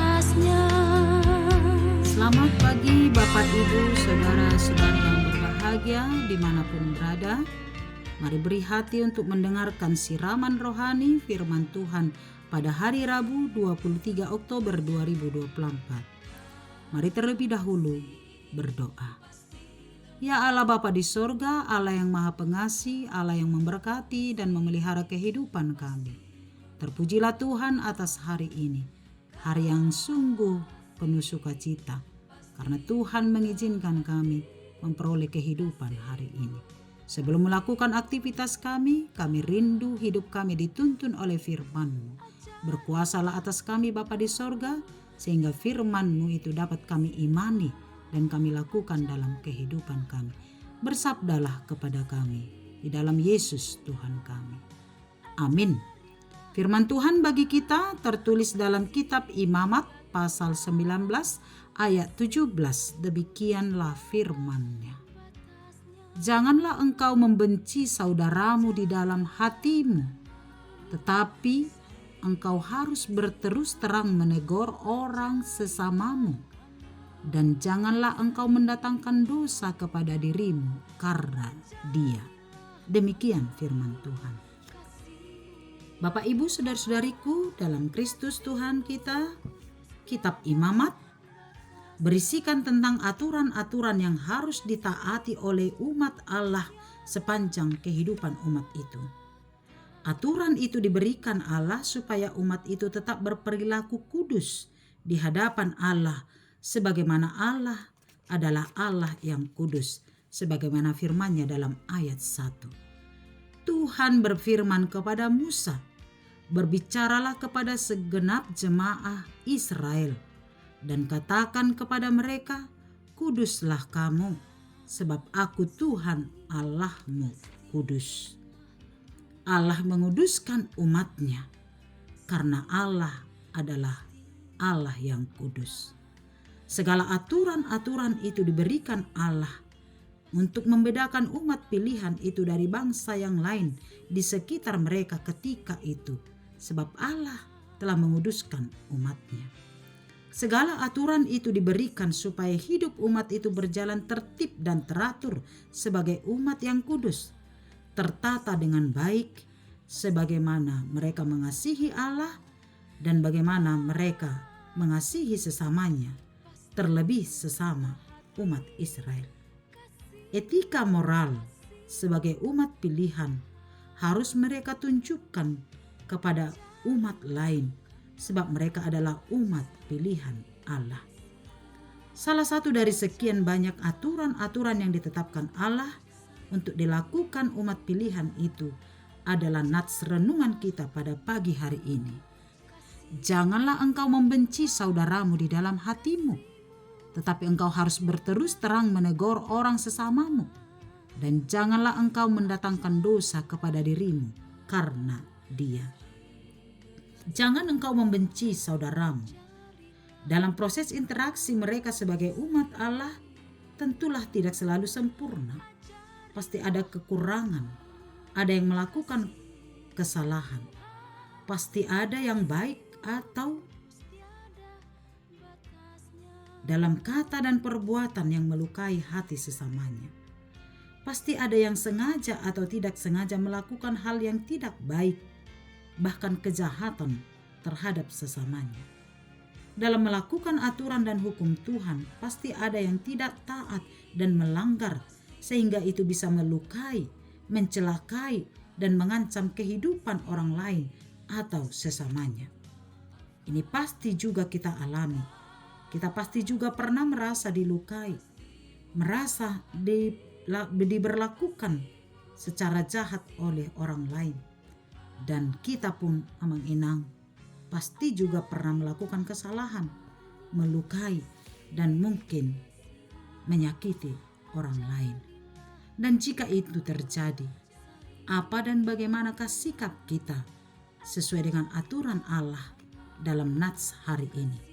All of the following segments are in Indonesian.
batasnya. Selamat pagi Bapak Ibu, Saudara-saudara yang berbahagia dimanapun berada. Mari beri hati untuk mendengarkan siraman rohani firman Tuhan pada hari Rabu 23 Oktober 2024. Mari terlebih dahulu berdoa. Ya Allah Bapa di sorga, Allah yang maha pengasih, Allah yang memberkati dan memelihara kehidupan kami. Terpujilah Tuhan atas hari ini, hari yang sungguh penuh sukacita, karena Tuhan mengizinkan kami memperoleh kehidupan hari ini. Sebelum melakukan aktivitas kami rindu hidup kami dituntun oleh firman-Mu. Berkuasalah atas kami Bapa di sorga, sehingga firman-Mu itu dapat kami imani dan kami lakukan dalam kehidupan kami. Bersabdalah kepada kami di dalam Yesus Tuhan kami. Amin. Firman Tuhan bagi kita tertulis dalam kitab Imamat pasal 19 ayat 17. Demikianlah firman-Nya. Janganlah engkau membenci saudaramu di dalam hatimu, tetapi engkau harus berterus terang menegur orang sesamamu. Dan janganlah engkau mendatangkan dosa kepada dirimu karena dia. Demikian firman Tuhan. Bapak Ibu saudara-saudariku dalam Kristus Tuhan kita, kitab Imamat berisikan tentang aturan-aturan yang harus ditaati oleh umat Allah sepanjang kehidupan umat itu. Aturan itu diberikan Allah supaya umat itu tetap berperilaku kudus di hadapan Allah, sebagaimana Allah adalah Allah yang kudus, sebagaimana firman-Nya dalam ayat 1. Tuhan berfirman kepada Musa, "Berbicaralah kepada segenap jemaah Israel dan katakan kepada mereka, kuduslah kamu, sebab aku Tuhan Allahmu kudus." Allah menguduskan umat-Nya karena Allah adalah Allah yang kudus. Segala aturan-aturan itu diberikan Allah untuk membedakan umat pilihan itu dari bangsa yang lain di sekitar mereka ketika itu, sebab Allah telah menguduskan umat-Nya. Segala aturan itu diberikan supaya hidup umat itu berjalan tertib dan teratur sebagai umat yang kudus, tertata dengan baik, sebagaimana mereka mengasihi Allah dan bagaimana mereka mengasihi sesamanya, terlebih sesama umat Israel. Etika moral sebagai umat pilihan harus mereka tunjukkan kepada umat lain, sebab mereka adalah umat pilihan Allah. Salah satu dari sekian banyak aturan-aturan yang ditetapkan Allah untuk dilakukan umat pilihan itu adalah nats renungan kita pada pagi hari ini. Janganlah engkau membenci saudaramu di dalam hatimu, tetapi engkau harus berterus terang menegur orang sesamamu. Dan janganlah engkau mendatangkan dosa kepada dirimu karena dia. Jangan engkau membenci saudaramu. Dalam proses interaksi mereka sebagai umat Allah, tentulah tidak selalu sempurna. Pasti ada kekurangan, ada yang melakukan kesalahan. Pasti ada yang baik atau dalam kata dan perbuatan yang melukai hati sesamanya. Pasti ada yang sengaja atau tidak sengaja melakukan hal yang tidak baik, bahkan kejahatan terhadap sesamanya. Dalam melakukan aturan dan hukum Tuhan, pasti ada yang tidak taat dan melanggar, sehingga itu bisa melukai, mencelakai, dan mengancam kehidupan orang lain atau sesamanya. Ini pasti juga kita alami. Kita pasti juga pernah merasa dilukai, merasa diberlakukan secara jahat oleh orang lain. Dan kita pun amang-inang pasti juga pernah melakukan kesalahan, melukai, dan mungkin menyakiti orang lain. Dan jika itu terjadi, apa dan bagaimanakah sikap kita sesuai dengan aturan Allah dalam nats hari ini?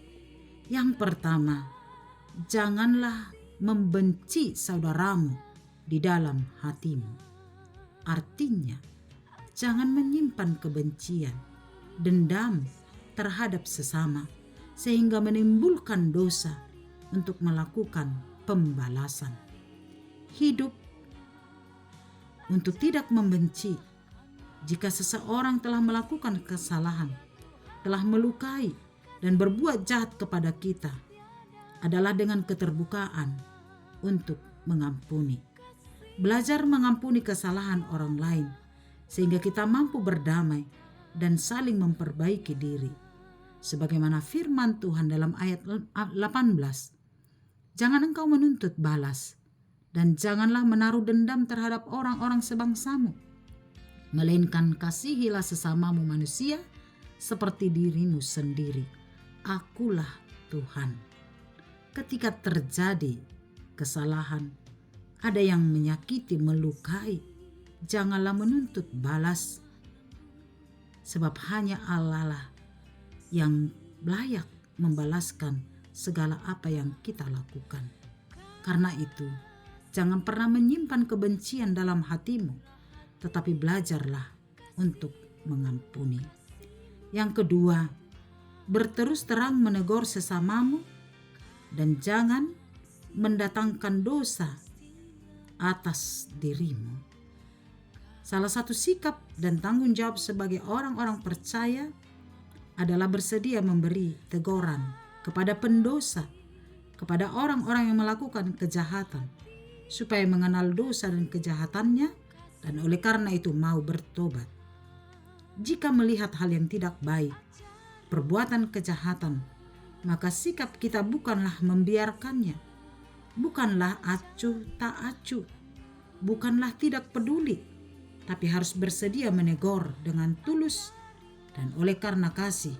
Yang pertama, janganlah membenci saudaramu di dalam hatimu. Artinya, jangan menyimpan kebencian, dendam terhadap sesama, sehingga menimbulkan dosa untuk melakukan pembalasan. Hidup untuk tidak membenci. Jika seseorang telah melakukan kesalahan, telah melukai dan berbuat jahat kepada kita, adalah dengan keterbukaan untuk mengampuni. Belajar mengampuni kesalahan orang lain sehingga kita mampu berdamai dan saling memperbaiki diri. Sebagaimana firman Tuhan dalam ayat 18, jangan engkau menuntut balas dan janganlah menaruh dendam terhadap orang-orang sebangsamu, melainkan kasihilah sesamamu manusia seperti dirimu sendiri. Akulah Tuhan. Ketika terjadi kesalahan, ada yang menyakiti, melukai, janganlah menuntut balas, sebab hanya Allah lah yang layak membalaskan segala apa yang kita lakukan. Karena itu, jangan pernah menyimpan kebencian dalam hatimu, tetapi belajarlah untuk mengampuni. Yang kedua, berterus terang menegur sesamamu dan jangan mendatangkan dosa atas dirimu. Salah satu sikap dan tanggung jawab sebagai orang-orang percaya adalah bersedia memberi teguran kepada pendosa, kepada orang-orang yang melakukan kejahatan, supaya mengenal dosa dan kejahatannya, dan oleh karena itu mau bertobat. Jika melihat hal yang tidak baik, perbuatan kejahatan, maka sikap kita bukanlah membiarkannya, bukanlah acuh tak acuh, bukanlah tidak peduli, tapi harus bersedia menegur dengan tulus dan oleh karena kasih,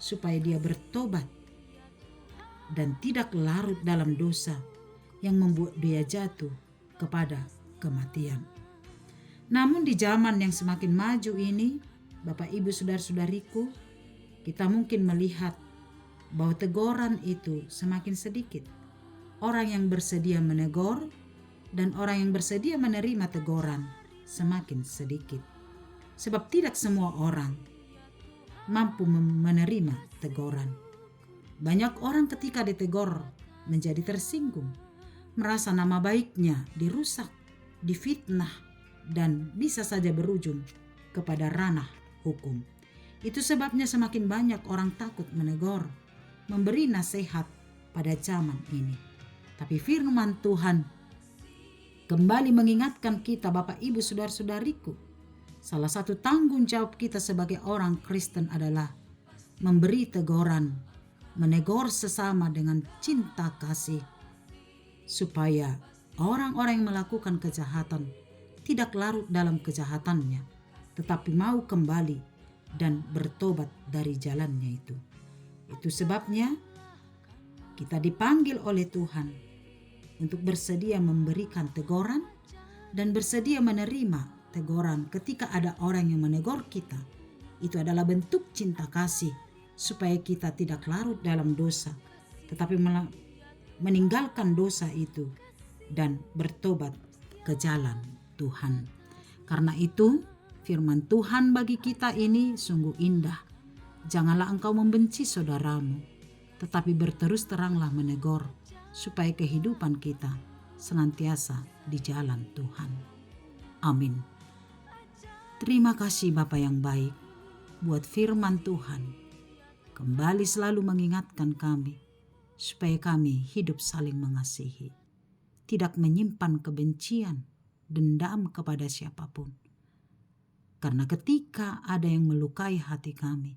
supaya dia bertobat dan tidak larut dalam dosa yang membuat dia jatuh kepada kematian. Namun di zaman yang semakin maju ini, Bapak Ibu saudara-saudariku, kita mungkin melihat bahwa teguran itu semakin sedikit. Orang yang bersedia menegur dan orang yang bersedia menerima teguran semakin sedikit. Sebab tidak semua orang mampu menerima teguran. Banyak orang ketika ditegur menjadi tersinggung, merasa nama baiknya dirusak, difitnah, dan bisa saja berujung kepada ranah hukum. Itu sebabnya semakin banyak orang takut menegur, memberi nasihat pada zaman ini. Tapi firman Tuhan kembali mengingatkan kita, Bapak Ibu saudara-saudariku, salah satu tanggung jawab kita sebagai orang Kristen adalah memberi teguran, menegur sesama dengan cinta kasih, supaya orang-orang yang melakukan kejahatan tidak larut dalam kejahatannya, tetapi mau kembali dan bertobat dari jalannya itu. Itu sebabnya kita dipanggil oleh Tuhan untuk bersedia memberikan teguran dan bersedia menerima teguran ketika ada orang yang menegur kita. Itu adalah bentuk cinta kasih supaya kita tidak larut dalam dosa, tetapi meninggalkan dosa itu dan bertobat ke jalan Tuhan. Karena itu firman Tuhan bagi kita ini sungguh indah. Janganlah engkau membenci saudaramu, tetapi berterus teranglah menegur, supaya kehidupan kita senantiasa di jalan Tuhan. Amin. Terima kasih Bapa yang baik buat firman Tuhan. Kembali selalu mengingatkan kami supaya kami hidup saling mengasihi, tidak menyimpan kebencian, dendam kepada siapapun. Karena ketika ada yang melukai hati kami,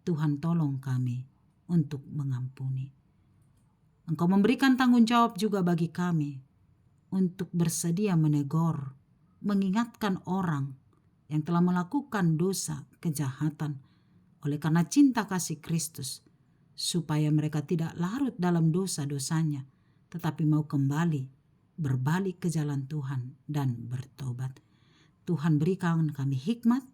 Tuhan tolong kami untuk mengampuni. Engkau memberikan tanggung jawab juga bagi kami untuk bersedia menegur, mengingatkan orang yang telah melakukan dosa, kejahatan, oleh karena cinta kasih Kristus, supaya mereka tidak larut dalam dosa-dosanya, tetapi mau kembali, berbalik ke jalan Tuhan dan bertobat. Tuhan berikan kami hikmat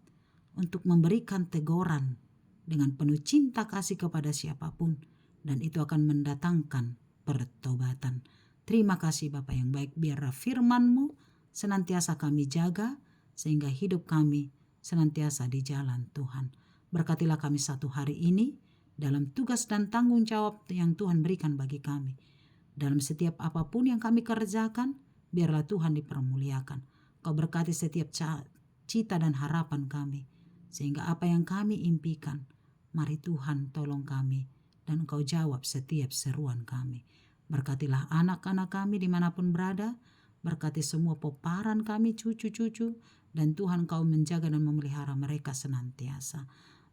untuk memberikan teguran dengan penuh cinta kasih kepada siapapun, dan itu akan mendatangkan pertobatan. Terima kasih Bapa yang baik, biarlah firman-Mu senantiasa kami jaga, sehingga hidup kami senantiasa di jalan Tuhan. Berkatilah kami satu hari ini, dalam tugas dan tanggung jawab yang Tuhan berikan bagi kami. Dalam setiap apapun yang kami kerjakan, biarlah Tuhan dipermuliakan. Kau berkati setiap cita dan harapan kami, sehingga apa yang kami impikan, mari Tuhan tolong kami, dan Engkau jawab setiap seruan kami. Berkatilah anak-anak kami dimanapun berada, berkati semua peparan kami, cucu-cucu, dan Tuhan Kau menjaga dan memelihara mereka senantiasa.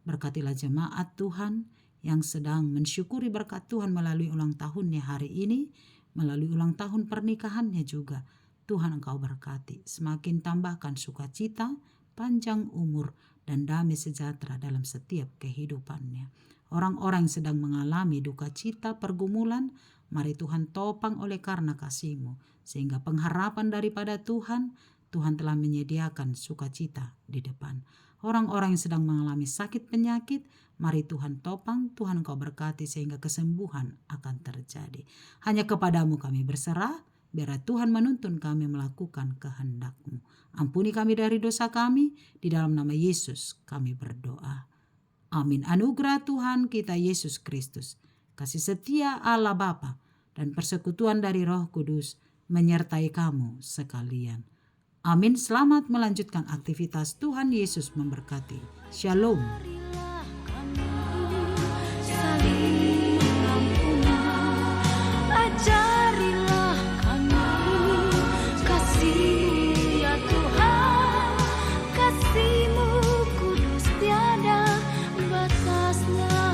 Berkatilah jemaat Tuhan yang sedang mensyukuri berkat Tuhan melalui ulang tahunnya hari ini, melalui ulang tahun pernikahannya juga. Tuhan Engkau berkati, semakin tambahkan sukacita, panjang umur, dan damai sejahtera dalam setiap kehidupannya. Orang-orang yang sedang mengalami duka cita, pergumulan, mari Tuhan topang oleh karena kasih-Mu, sehingga pengharapan daripada Tuhan telah menyediakan sukacita di depan. Orang-orang yang sedang mengalami sakit penyakit, mari Tuhan topang, Tuhan Engkau berkati sehingga kesembuhan akan terjadi. Hanya kepadamu kami berserah, biar Tuhan menuntun kami melakukan kehendak-Mu. Ampuni kami dari dosa kami, di dalam nama Yesus kami berdoa. Amin. Anugerah Tuhan kita Yesus Kristus, kasih setia Allah Bapa, dan persekutuan dari Roh Kudus menyertai kamu sekalian. Amin. Selamat melanjutkan aktivitas. Tuhan Yesus memberkati. Shalom. Ajarilah kami kasih-Mu ya Tuhan, kasih-Mu kudus tiada batasnya.